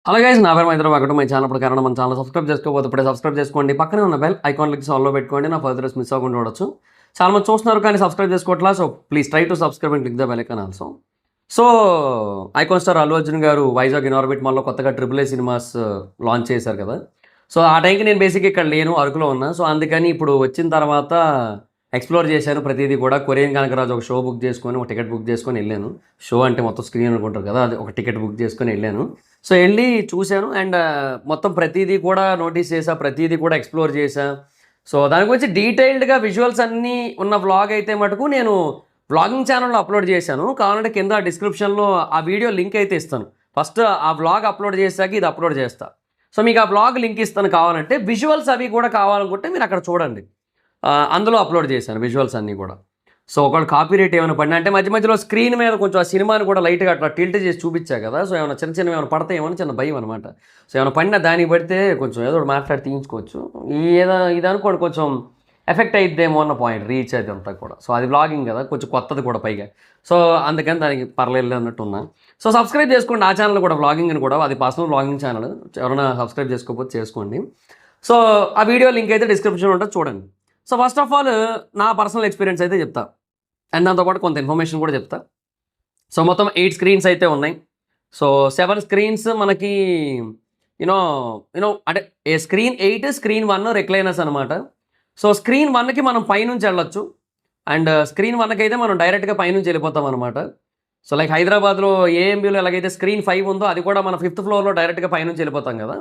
Hello guys, నా పేరు మైత్రి ఒకటి మై ఛానల్ కారణం మన ఛానల్ సబ్స్క్రైబ్ చేసుకోకపోతే ఇప్పుడే సబ్స్క్రైబ్ చేసుకోండి. పక్కనే ఉన్న బెల్ ఐకాన్ క్లిక్ ఆల్లో పెట్టుకోండి. నా ఫర్దర్స్ మిస్ అవ్వకుండా చూడొచ్చు. చాలా మంది చూస్తున్నారు కానీ సబ్స్క్రైబ్ చేసుకోవట్లా. So please try to subscribe and click the bell icon also. So icon star Allu Arjun garu Vizag Inorbit మాల్లో కొత్తగా AAA సినిమాస్ లాంచ్ చేశారు కదా. సో ఆ టైంకి నేను బేసిక్గా ఇక్కడ లేను, అరకులో ఉన్నా. సో అందుకని ఇప్పుడు వచ్చిన తర్వాత ఎక్స్ప్లోర్ చేశాను ప్రతిదీ కూడా. కొరియన్ కనకరాజు ఒక షో బుక్ చేసుకొని ఒక టికెట్ బుక్ చేసుకొని వెళ్ళాను. షో అంటే మొత్తం స్క్రీన్ అనుకుంటారు కదా, అది ఒక టికెట్ బుక్ చేసుకొని వెళ్ళాను. సో వెళ్ళి చూశాను అండ్ మొత్తం ప్రతిదీ కూడా నోటీస్ చేసా, ప్రతిదీ కూడా ఎక్స్ప్లోర్ చేశా. సో దాని గురించి డీటెయిల్డ్గా విజువల్స్ అన్నీ ఉన్న వ్లాగ్ అయితే మటుకు నేను వ్లాగింగ్ ఛానల్లో అప్లోడ్ చేశాను. కావాలంటే కింద డిస్క్రిప్షన్లో ఆ వీడియో లింక్ అయితే ఇస్తాను. ఫస్ట్ ఆ వ్లాగ్ అప్లోడ్ చేశాక ఇది అప్లోడ్ చేస్తా. సో మీకు ఆ వ్లాగ్ లింక్ ఇస్తాను. కావాలంటే విజువల్స్ అవి కూడా కావాలనుకుంటే మీరు అక్కడ చూడండి. అందులో అప్లోడ్ చేశాను విజువల్స్ అన్నీ కూడా. సో ఒకవేళ కాపీ రేట్ ఏమైనా పడినా అంటే మధ్య మధ్యలో స్క్రీన్ మీద కొంచెం ఆ సినిమాని కూడా లైట్గా అట్లా టిల్ట్ చేసి చూపించా కదా. సో ఏమైనా చిన్న చిన్న ఏమైనా పడతాయేమో చిన్న భయం అనమాట. సో ఏమైనా పడినా దానికి పడితే కొంచెం ఏదో ఒకటి మాట్లాడి తీయించుకోవచ్చు. ఇది అనుకోండి కొంచెం ఎఫెక్ట్ అయిద్దేమో అన్న పాయింట్ రీచ్ అయితే అంతా కూడా. సో అది వ్లాగింగ్ కదా, కొంచెం కొత్తది కూడా పైగా. సో అందుకని దానికి పర్లేదు అన్నట్టు ఉన్నా. సో సబ్స్క్రైబ్ చేసుకోండి ఆ ఛానల్ కూడా, వ్లాగింగ్ అని కూడా. అది పర్సనల్ వ్లాగింగ్ ఛానల్. ఎవరైనా సబ్స్క్రైబ్ చేసుకోకపోతే చేసుకోండి. సో ఆ వీడియో లింక్ అయితే డిస్క్రిప్షన్లో ఉంటుంది, చూడండి. సో ఫస్ట్ ఆఫ్ ఆల్ నా పర్సనల్ ఎక్స్పీరియన్స్ అయితే చెప్తా అండ్ దాంతోపాటు కొంత ఇన్ఫర్మేషన్ కూడా చెప్తా. సో మొత్తం 8 స్క్రీన్స్ అయితే ఉన్నాయి. సో 7 స్క్రీన్స్ మనకి యూనో అంటే స్క్రీన్ 8, స్క్రీన్ 1 రిక్లైనర్స్ అనమాట. సో స్క్రీన్ 1కి మనం పైనుంచి వెళ్ళొచ్చు అండ్ స్క్రీన్ 1కి అయితే మనం డైరెక్ట్గా పైనుంచి వెళ్ళిపోతాం అనమాట. సో లైక్ హైదరాబాద్లో ఏఎంబీలో ఎలాగైతే స్క్రీన్ 5 ఉందో అది కూడా మన 5th ఫ్లోర్లో డైరెక్ట్గా పైనుంచి వెళ్ళిపోతాం కదా.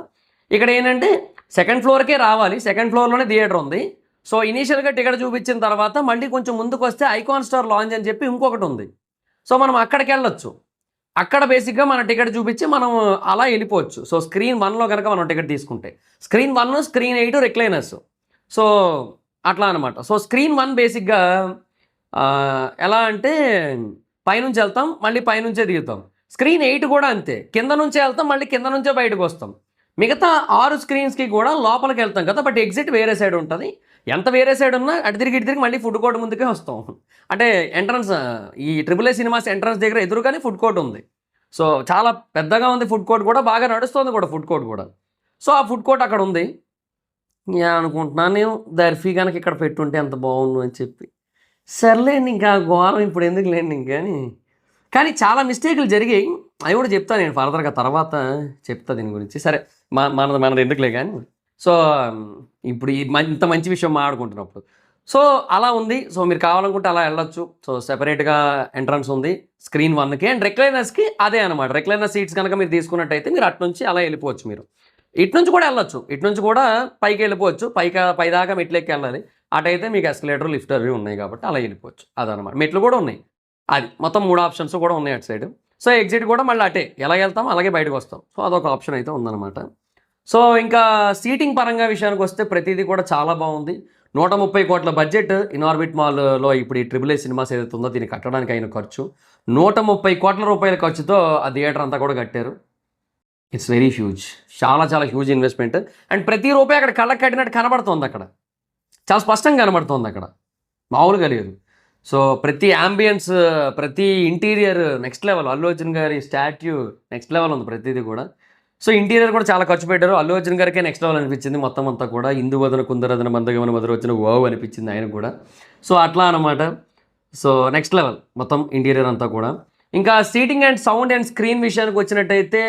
ఇక్కడ ఏంటంటే 2nd ఫ్లోర్కే రావాలి, 2nd ఫ్లోర్లోనే థియేటర్ ఉంది. సో ఇనీషియల్గా టికెట్ చూపించిన తర్వాత మళ్ళీ కొంచెం ముందుకు వస్తే ఐకాన్ స్టార్ లాంజ్ అని చెప్పి ఇంకొకటి ఉంది. సో మనం అక్కడికి వెళ్ళొచ్చు. అక్కడ బేసిక్గా మన టికెట్ చూపించి మనం అలా వెళ్ళిపోవచ్చు. సో స్క్రీన్ 1లో కనుక మనం టికెట్ తీసుకుంటే స్క్రీన్ 1, స్క్రీన్ 8 రిక్లైనర్స్. సో అట్లా అనమాట. సో స్క్రీన్ 1 బేసిక్గా ఎలా అంటే పైనుంచి వెళ్తాం, మళ్ళీ పైనుంచే దిగుతాం. స్క్రీన్ 8 కూడా అంతే, కింద నుంచే వెళ్తాం, మళ్ళీ కింద నుంచే బయటకు వస్తాం. మిగతా 6 స్క్రీన్స్కి కూడా లోపలికి వెళ్తాం కదా, బట్ ఎగ్జిట్ వేరే సైడ్ ఉంటుంది. ఎంత వేరే సైడ్ ఉన్నా అటు తిరిగి మళ్ళీ ఫుడ్ కోర్ట్ ముందుకే వస్తాం. అంటే ఎంట్రన్స్ ఈ AAA సినిమాస్ ఎంట్రన్స్ దగ్గర ఎదురుగానే ఫుడ్ కోర్ట్ ఉంది. సో చాలా పెద్దగా ఉంది ఫుడ్ కోర్ట్ కూడా, బాగా నడుస్తుంది కూడా ఫుడ్ కోర్ట్ కూడా. సో ఆ ఫుడ్ కోర్ట్ అక్కడ ఉంది. అనుకుంటున్నాను నేను దర్ఫీ కనుక ఇక్కడ పెట్టుంటే ఎంత బాగుండు అని చెప్పి. సర్లేండి ఇంకా ఘోరం ఇప్పుడు ఎందుకు లేండి ఇంకాని. కానీ చాలా మిస్టేక్లు జరిగాయి, అవి కూడా చెప్తాను నేను ఫర్దర్గా, తర్వాత చెప్తా దీని గురించి. సరే మనది ఎందుకులే కానీ. సో ఇప్పుడు ఇంత మంచి విషయం మాట్లాడుకుంటున్నప్పుడు సో అలా ఉంది. సో మీరు కావాలనుకుంటే అలా వెళ్ళొచ్చు. సో సెపరేట్గా ఎంట్రన్స్ ఉంది స్క్రీన్ 1కి అండ్ రిక్లైనర్స్కి అదే అనమాట. రిక్లైనర్ సీట్స్ కనుక మీరు తీసుకున్నట్టయితే మీరు అటు నుంచి అలా వెళ్ళిపోవచ్చు. మీరు ఇటు నుంచి కూడా వెళ్ళొచ్చు, ఇటు నుంచి కూడా పైకి వెళ్ళిపోవచ్చు. పైదాకా మెట్లెక్కి వెళ్ళాలి. అటైతే మీకు ఎస్కలేటర్, లిఫ్ట్ అవి ఉన్నాయి కాబట్టి అలా వెళ్ళిపోవచ్చు. అదనమాట. మెట్లు కూడా ఉన్నాయి. అది మొత్తం 3 ఆప్షన్స్ కూడా ఉన్నాయి అటు సైడ్. సో ఎగ్జిట్ కూడా మళ్ళీ అటే ఎలా వెళ్తాం అలాగే బయటకు వస్తాం. సో అదొక ఆప్షన్ అయితే ఉందన్నమాట. సో ఇంకా సీటింగ్ పరంగా విషయానికి వస్తే ప్రతిదీ కూడా చాలా బాగుంది. 130 కోట్ల బడ్జెట్ ఇనార్బిట్ మాల్లో ఇప్పుడు ఈ AAA సినిమాస్ ఏదైతే ఉందో దీన్ని కట్టడానికి అయిన ఖర్చు 130 కోట్ల రూపాయల ఖర్చుతో ఆ థియేటర్ అంతా కూడా కట్టారు. ఇట్స్ వెరీ హ్యూజ్, చాలా చాలా హ్యూజ్ ఇన్వెస్ట్మెంట్. అండ్ ప్రతి రూపాయి అక్కడ కళ్ళకి కట్టినట్టు కనబడుతుంది, అక్కడ చాలా స్పష్టంగా కనబడుతుంది, అక్కడ మామూలుగా లేదు. సో ప్రతి యాంబియన్స్, ప్రతి interior next level. Allu Arjun గారి స్టాట్యూ నెక్స్ట్ లెవెల్ ఉంది ప్రతిదీ కూడా. సో ఇంటీరియర్ కూడా చాలా ఖర్చు పెట్టారు. అల్లు అర్జున్ గారికే నెక్స్ట్ లెవెల్ అనిపించింది మొత్తం అంతా కూడా. ఇందువదన కుందరదన మందగమన మధుర వచ్చిన వావ్ అనిపించింది ఆయన కూడా. సో అట్లా అనమాట. సో నెక్స్ట్ లెవెల్ మొత్తం ఇంటీరియర్ అంతా కూడా. ఇంకా seating and sound and screen విషయానికి వచ్చినట్టయితే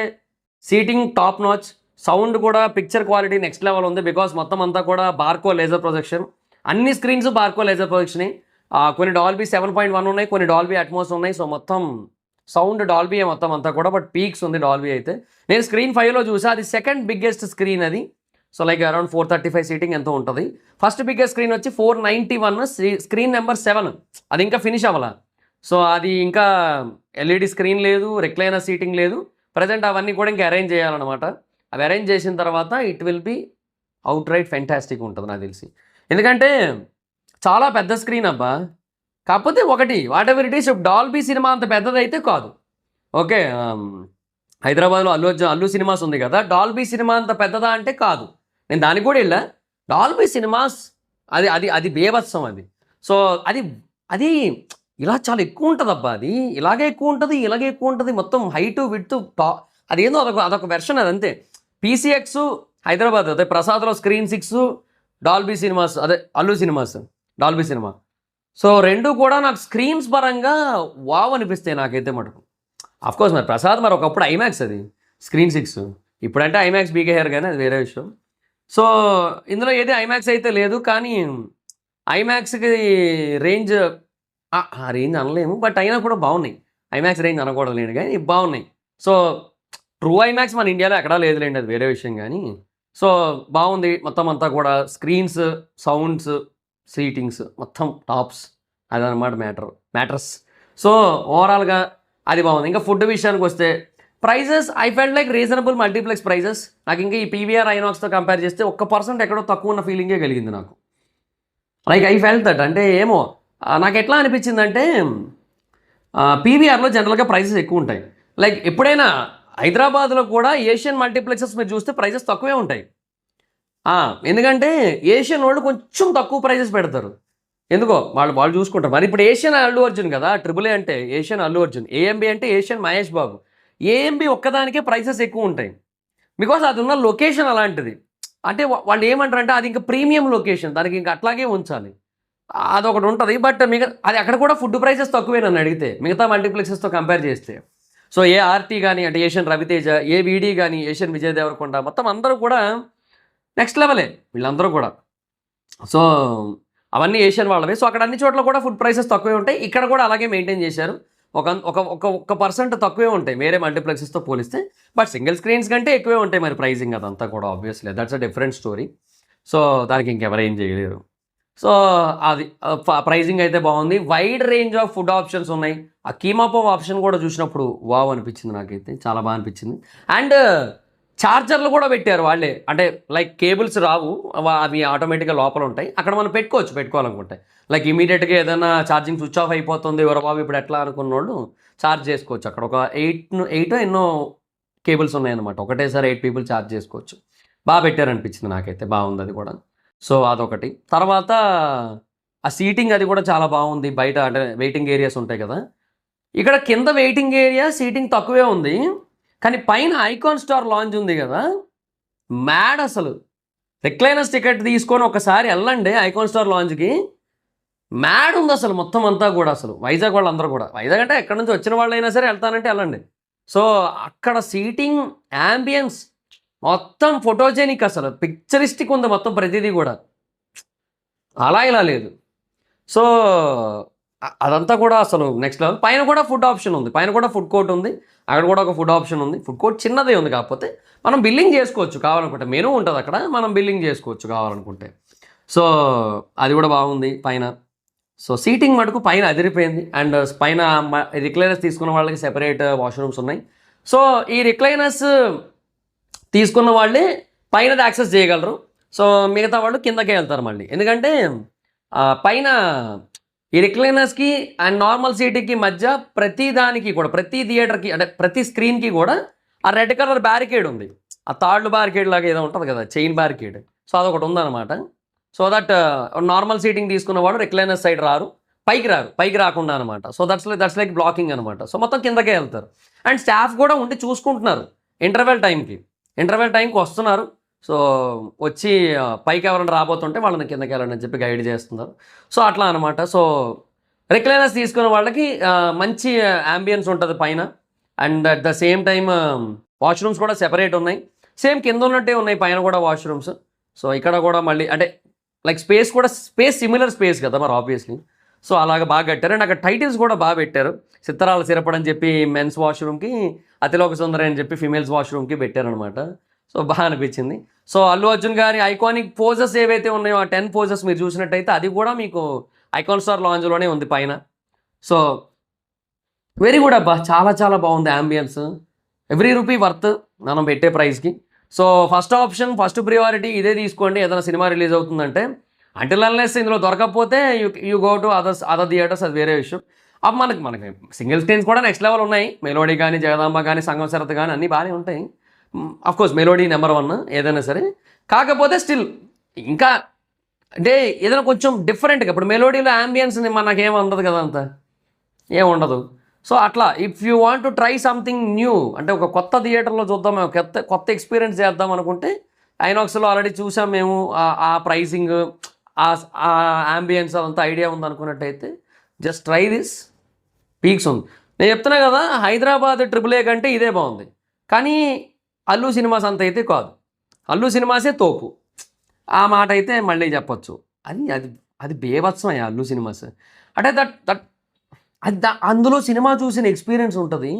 సీటింగ్ టాప్ నాచ్, సౌండ్ కూడా పిక్చర్ క్వాలిటీ నెక్స్ట్ లెవెల్ ఉంది. బికాస్ మొత్తం అంతా కూడా బార్కో లేజర్ ప్రొజెక్షన్, అన్ని స్క్రీన్స్ బార్కో లేజర్ ప్రొజెక్షనే. కొన్ని డాల్బీ 7.1 ఉన్నాయి, కొన్ని డాల్బీ అట్మోస్ ఉన్నాయి. సో మొత్తం సౌండ్ డాల్బీ మొత్తం అంతా కూడా, బట్ పీక్స్ ఉంది డాల్బీ అయితే. నేను స్క్రీన్ 5లో చూసా, అది సెకండ్ బిగ్గెస్ట్ స్క్రీన్ అది. సో లైక్ అరౌండ్ 435 సీటింగ్ ఎంతో ఉంటుంది. ఫస్ట్ బిగ్గెస్ట్ స్క్రీన్ వచ్చి 491, స్క్రీన్ నెంబర్ 7 అది ఇంకా ఫినిష్ అవ్వాల. సో అది ఇంకా ఎల్ఈడి స్క్రీన్ లేదు, రిక్లైనర్ సీటింగ్ లేదు. ప్రజెంట్ అవన్నీ కూడా ఇంకా అరేంజ్ చేయాలన్నమాట. అవి అరేంజ్ చేసిన తర్వాత it will be out right fantastic ఉంటుంది నాకు తెలిసి. ఎందుకంటే చాలా పెద్ద స్క్రీన్ అబ్బా. కాకపోతే ఒకటి what ever it is, Dolby cinema అంత పెద్దదైతే కాదు. ఓకే, హైదరాబాద్లో అల్లు సినిమాస్ ఉంది కదా, డాల్బీ సినిమా అంత పెద్దదా అంటే కాదు. నేను దానికి కూడా వెళ్ళా. డాల్బీ సినిమాస్ అది అది అది బేభత్సం అది. సో అది ఇలా చాలా ఎక్కువ ఉంటుంది అబ్బా. అది ఇలాగే ఎక్కువ ఉంటుంది, ఇలాగే ఎక్కువ ఉంటుంది. మొత్తం హైటు విడ్త్ అదేందో అదొక వెర్షన్ అదంతే. పీసీఎక్స్ హైదరాబాద్ అదే ప్రసాద్లో స్క్రీన్ 6 డాల్బీ సినిమాస్ అదే Allu cinemas Dolby cinema. So రెండు కూడా నాకు స్క్రీన్స్ పరంగా వావ్ అనిపిస్తాయి నాకైతే మటుకు. కోర్స్ మరి ప్రసాద్ మరి ఒకప్పుడు ఐమాక్స్ అది స్క్రీన్ 6, ఇప్పుడంటే ఐమాక్స్ బీకేఆర్ కానీ అది వేరే విషయం. సో ఇందులో ఏది ఐమాక్స్ అయితే లేదు, కానీ ఐమాక్స్కి రేంజ్ ఆ రేంజ్ అనలేము, బట్ అయినా కూడా బాగున్నాయి. ఐమాక్స్ రేంజ్ అనకూడదు లేండి, కానీ బాగున్నాయి. సో ట్రూ ఐమాక్స్ మన ఇండియాలో ఎక్కడా లేదులేండి, అది వేరే విషయం. కానీ సో బాగుంది మొత్తం అంతా కూడా, స్క్రీన్స్, సౌండ్స్, సీటింగ్స్ మొత్తం టాప్స్, అదనమాట మ్యాటర్స్. సో ఓవరాల్గా అది బాగుంది. ఇంకా ఫుడ్ విషయానికి వస్తే prices I felt like reasonable multiplex prices. నాకు ఇంకా ఈ పీవీఆర్ ఐనాక్స్తో కంపేర్ చేస్తే 1% ఎక్కడో తక్కువ ఉన్న ఫీలింగే కలిగింది నాకు. లైక్ ఐ ఫెల్ట్ దట్, అంటే ఏమో నాకు ఎట్లా అనిపించిందంటే పీవీఆర్లో జనరల్గా ప్రైజెస్ ఎక్కువ ఉంటాయి. లైక్ ఎప్పుడైనా హైదరాబాద్లో కూడా ఏషియన్ మల్టీప్లెక్సెస్ మీరు చూస్తే ప్రైజెస్ తక్కువే ఉంటాయి. ఎందుకంటే ఏషియన్ వాళ్ళు కొంచెం తక్కువ ప్రైజెస్ పెడతారు, ఎందుకో వాళ్ళు చూసుకుంటారు. మరి ఇప్పుడు ఏషియన్ అల్లు అర్జున్ కదా, AAA అంటే ఏషియన్ అల్లు అర్జున్, ఏఎంబి అంటే ఏషియన్ మహేష్ బాబు. ఏఎంబి ఒక్కదానికే ప్రైసెస్ ఎక్కువ ఉంటాయి, బికాస్ అది ఉన్న లొకేషన్ అలాంటిది. అంటే వాళ్ళు ఏమంటారంటే అది ఇంకా ప్రీమియం లొకేషన్, దానికి ఇంకా అట్లాగే ఉంచాలి, అదొకటి ఉంటుంది. బట్ అది అక్కడ కూడా ఫుడ్ ప్రైసెస్ తక్కువే నన్ను అడిగితే మిగతా మల్టీప్లెక్సెస్తో కంపేర్ చేస్తే. సో ఏ ఆర్టీ కానీ అంటే ఏషియన్ రవితేజ, ఏ వీడి కానీ ఏషియన్ విజయ్ దేవరకొండ, మొత్తం అందరూ కూడా నెక్స్ట్ లెవెలే వీళ్ళందరూ కూడా. సో అవన్నీ ఏషియన్ వాళ్ళవే. సో అక్కడ అన్ని చోట్ల కూడా ఫుడ్ ప్రైసెస్ తక్కువే ఉంటాయి, ఇక్కడ కూడా అలాగే మెయింటైన్ చేశారు. ఒక పర్సెంట్ తక్కువే ఉంటాయి వేరే మల్టీప్లెక్సెస్తో పోలిస్తే, బట్ సింగిల్ స్క్రీన్స్ కంటే ఎక్కువే ఉంటాయి మరి ప్రైజింగ్ అదంతా కూడా. Obviously that's a different story. So దానికి ఇంకెవరేం చేయలేరు. సో అది ప్రైజింగ్ అయితే బాగుంది. Wide range of food options ఉన్నాయి. ఆ కీమా పవ్ ఆప్షన్ కూడా చూసినప్పుడు వావ్ అనిపించింది నాకైతే, చాలా బాగా అనిపించింది. అండ్ ఛార్జర్లు కూడా పెట్టారు వాళ్ళే, అంటే లైక్ కేబుల్స్ రావు, అవి ఆటోమేటిక్గా లోపల ఉంటాయి, అక్కడ మనం పెట్టుకోవాలనుకుంటే. లైక్ ఇమీడియట్గా ఏదైనా ఛార్జింగ్ స్విచ్ ఆఫ్ అయిపోతుంది ఎవరు బాబు ఇప్పుడు ఎట్లా అనుకున్న వాళ్ళు ఛార్జ్ చేసుకోవచ్చు. అక్కడ ఒక 8 ఎన్నో కేబుల్స్ ఉన్నాయన్నమాట, ఒకటేసారి 8 పీపుల్ ఛార్జ్ చేసుకోవచ్చు. బాగా పెట్టారనిపించింది నాకైతే, బాగుంది అది కూడా. సో అదొకటి. తర్వాత ఆ సీటింగ్ అది కూడా చాలా బాగుంది. బయట అంటే వెయిటింగ్ ఏరియాస్ ఉంటాయి కదా, ఇక్కడ కింద వెయిటింగ్ ఏరియా సీటింగ్ తక్కువే ఉంది, కానీ పైన ఐకాన్ స్టార్ లాంజ్ ఉంది కదా, మ్యాడ్ అసలు. రిక్లైనర్స్ టికెట్ తీసుకొని ఒకసారి వెళ్ళండి ఐకాన్ స్టార్ లాంజ్కి, మ్యాడ్ ఉంది అసలు మొత్తం అంతా కూడా. అసలు వైజాగ్ వాళ్ళందరూ కూడా, వైజాగ్ అంటే ఎక్కడి నుంచి వచ్చిన వాళ్ళు అయినా సరే వెళ్తానంటే వెళ్ళండి. సో అక్కడ సీటింగ్, యాంబియన్స్ మొత్తం ఫోటోజెనిక్, అసలు పిక్చరిస్టిక్ ఉంది మొత్తం ప్రతిదీ కూడా, అలా ఇలా లేదు. సో అదంతా కూడా అసలు నెక్స్ట్ లెవెల్. పైన కూడా ఫుడ్ ఆప్షన్ ఉంది, పైన కూడా ఫుడ్ కోర్ట్ ఉంది, అక్కడ కూడా ఒక ఫుడ్ ఆప్షన్ ఉంది. ఫుడ్ కోర్ట్ చిన్నదే ఉంది, కాకపోతే మనం బిల్లింగ్ చేసుకోవచ్చు కావాలనుకుంటే, మెనూ ఉంటుంది అక్కడ, మనం బిల్లింగ్ చేసుకోవచ్చు కావాలనుకుంటే. సో అది కూడా బాగుంది పైన. సో సీటింగ్ మటుకు పైన అదిరిపోయింది. అండ్ పైన రిక్లైనర్స్ తీసుకున్న వాళ్ళకి సెపరేట్ వాష్రూమ్స్ ఉన్నాయి. సో ఈ రిక్లైనర్స్ తీసుకున్న వాళ్ళే పైనది యాక్సెస్ చేయగలరు, సో మిగతా వాళ్ళు కిందకే వెళ్తారు మళ్ళీ. ఎందుకంటే పైన ఈ రిక్లైనర్స్కి అండ్ నార్మల్ సీటింగ్కి మధ్య ప్రతి దానికి కూడా, ప్రతి థియేటర్కి అంటే ప్రతి స్క్రీన్కి కూడా ఆ రెడ్ కలర్ బ్యారికేడ్ ఉంది, ఆ తాళ్ళు బ్యారికేడ్ లాగా ఏదో ఉంటుంది కదా, చైన్ బ్యారికేడ్. సో అదొకటి ఉందన్నమాట. సో దట్ నార్మల్ సీటింగ్ తీసుకున్న వాళ్ళు రిక్లైనర్ సైడ్ రారు, పైకి రాకుండా అనమాట. సో దట్స్ లైక్ బ్లాకింగ్ అనమాట. సో మొత్తం కిందకే వెళ్తారు. అండ్ స్టాఫ్ కూడా ఉండి చూసుకుంటున్నారు ఇంటర్వెల్ టైంకి వస్తున్నారు. సో వచ్చి పైకి ఎవరైనా రాబోతుంటే వాళ్ళని కిందకి వెళ్ళండి అని చెప్పి గైడ్ చేస్తున్నారు. సో అట్లా అనమాట. సో రిక్లైనర్స్ తీసుకున్న వాళ్ళకి మంచి యాంబియన్స్ ఉంటుంది పైన. And at the same time washrooms కూడా సెపరేట్ ఉన్నాయి, సేమ్ కింద ఉన్నట్టే ఉన్నాయి పైన కూడా వాష్రూమ్స్. సో ఇక్కడ కూడా మళ్ళీ అంటే లైక్ స్పేస్ సిమిలర్ స్పేస్ కదా మరి ఆబ్వియస్లీ. సో అలాగ బాగా కట్టారు. అండ్ అక్కడ టైటిల్స్ కూడా బాగా పెట్టారు. సిత్తరాల సిరపడ్ అని చెప్పి మెన్స్ వాష్రూమ్కి, అతిలోక సుందరి అని చెప్పి ఫిమేల్స్ వాష్రూమ్కి పెట్టారనమాట. సో బాగా అనిపించింది. సో అల్లు అర్జున్ గారి ఐకానిక్ పోజెస్ ఏవైతే ఉన్నాయో ఆ 10 పోజెస్ మీరు చూసినట్టయితే అది కూడా మీకు ఐకాన్ స్టార్ లాంజ్లోనే ఉంది పైన. సో వెరీ గుడ్ అబ్బా, చాలా చాలా బాగుంది యాంబియన్స్. ఎవ్రీ రూపీ వర్త్ మనం పెట్టే ప్రైస్కి. So first option, first priority ఇదే తీసుకోండి ఏదైనా సినిమా రిలీజ్ అవుతుందంటే. అంటిల్ అన్లెస్ ఇందులో దొరకకపోతే you go to other theatres, అది వేరే విషయం. అప్పుడు మనకి సింగిల్ స్క్రీన్స్ కూడా నెక్స్ట్ లెవెల్ ఉన్నాయి. మెలోడీ కానీ, జగదాంబ కానీ, సంగం శరత్ కానీ అన్నీ బాగానే ఉంటాయి. అఫ్కోర్స్ మెలోడీ నెంబర్ 1 ఏదైనా సరే. కాకపోతే స్టిల్ ఇంకా అంటే ఏదైనా కొంచెం డిఫరెంట్గా, ఇప్పుడు మెలోడీలో యాంబియన్స్ మనకేం ఉండదు కదా, అంత ఏం ఉండదు. సో అట్లా if you want to try something new, అంటే ఒక కొత్త థియేటర్లో చూద్దాం, మేము కొత్త ఎక్స్పీరియన్స్ చేద్దాం అనుకుంటే ఐనాక్స్లో ఆల్రెడీ చూసాం మేము, ఆ ప్రైసింగ్, ఆ యాంబియన్స్ అదంతా ఐడియా ఉంది అనుకున్నట్టయితే జస్ట్ ట్రై దిస్. పీక్స్ ఉంది. నేను చెప్తున్నా కదా, హైదరాబాద్ AAA కంటే ఇదే బాగుంది. కానీ అల్లు సినిమాస్ అంత అయితే కాదు. అల్లు సినిమాసే తోపు, ఆ మాట అయితే మళ్ళీ చెప్పొచ్చు. అది అది అది బేవత్సం అయ్యా అల్లు సినిమాస్. అంటే అందులో సినిమా చూసిన ఎక్స్పీరియన్స్ ఉంటుంది,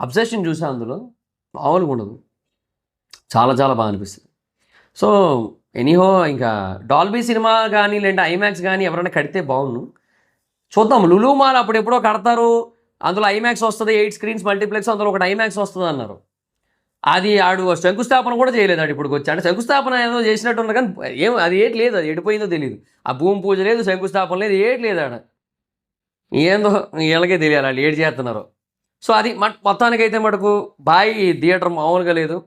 అబ్జెషన్ చూసా అందులో మామూలుగా ఉండదు, చాలా చాలా బాగా అనిపిస్తుంది. సో ఎనీహో, ఇంకా డాల్బీ సినిమా కానీ లేదంటే ఐమాక్స్ కానీ ఎవరైనా కడితే బాగుండు. చూద్దాం. లులు మాల్ అప్పుడు ఎప్పుడో కడతారు, అందులో ఐమాక్స్ వస్తుంది, 8 స్క్రీన్స్ మల్టీప్లెక్స్, అందులో ఒకటి ఐమాక్స్ వస్తుంది అన్నారు. అది ఆడు శంకుస్థాపన కూడా చేయలేదు ఆడు ఇప్పుడు వచ్చి. అంటే శంకుస్థాపన ఏదో చేసినట్టు ఉన్నారు కానీ అది ఏటి లేదు, అది ఎడిపోయిందో తెలియదు. ఆ భూమి పూజ లేదు, శంకుస్థాపన లేదు, ఏటి లేదు ఆడ. ఏందో వీళ్ళకే తెలియాలి వాళ్ళు ఏడు చేస్తున్నారు. సో అది మొత్తానికైతే మటుకు బాయ్. థియేటర్ మామూలుగా లేదు,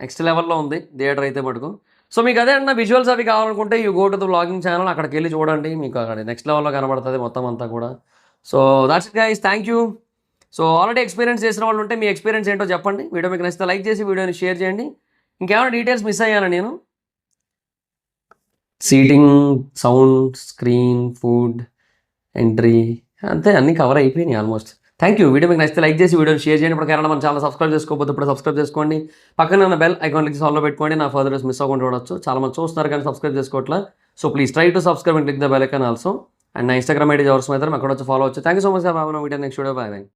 నెక్స్ట్ లెవెల్లో ఉంది థియేటర్ అయితే మటుకు. సో మీకు అదే అన్న విజువల్స్ అవి కావాలనుకుంటే you go to the vlogging channel, అక్కడికి వెళ్ళి చూడండి, మీకు అక్కడ నెక్స్ట్ లెవెల్లో కనబడుతుంది మొత్తం అంతా కూడా. So that's it guys, thank you. So already experience చేసిన వాళ్ళు ఉంటే మీ ఎక్స్పీరియన్స్ ఏంటో చెప్పండి. వీడియో మీకు నచ్చితే లైక్ చేసి వీడియోని షేర్ చేయండి. ఇంకేమైనా డీటెయిల్స్ మిస్ అయ్యాను నేను? Seating, sound, screen, food, entry, అంతే అన్నీ కవర్ అయిపోయినాయి ఆల్మోస్ట్. Thank you. వీడియో మీకు నచ్చితే లైక్ చేసి వీడియోని షేర్ చేయండి. ఇప్పుడు మన ఛానల్ సబ్స్క్రైబ్ చేసుకోకపోతే ఇప్పుడు సబ్స్క్రైబ్ చేసుకోండి. పక్కన ఉన్న బెల్ ఐకాన్ క్లిక్ ఆల్లో పెట్టుకోండి, నా ఫర్దర్ మిస్ అవ్వకుండా చూడొచ్చు. చాలా మంది చూస్తున్నారు కానీ సబ్స్క్రైబ్ చేసుకోవట్లా. So please try to subscribe and click the bell icon also. And నా ఇన్స్టాగ్రామ్ ఐడి జవర్స్ మాత్రం అక్కడ వచ్చి ఫాలో వచ్చు. Thank you so much. Video next video. Bye bye.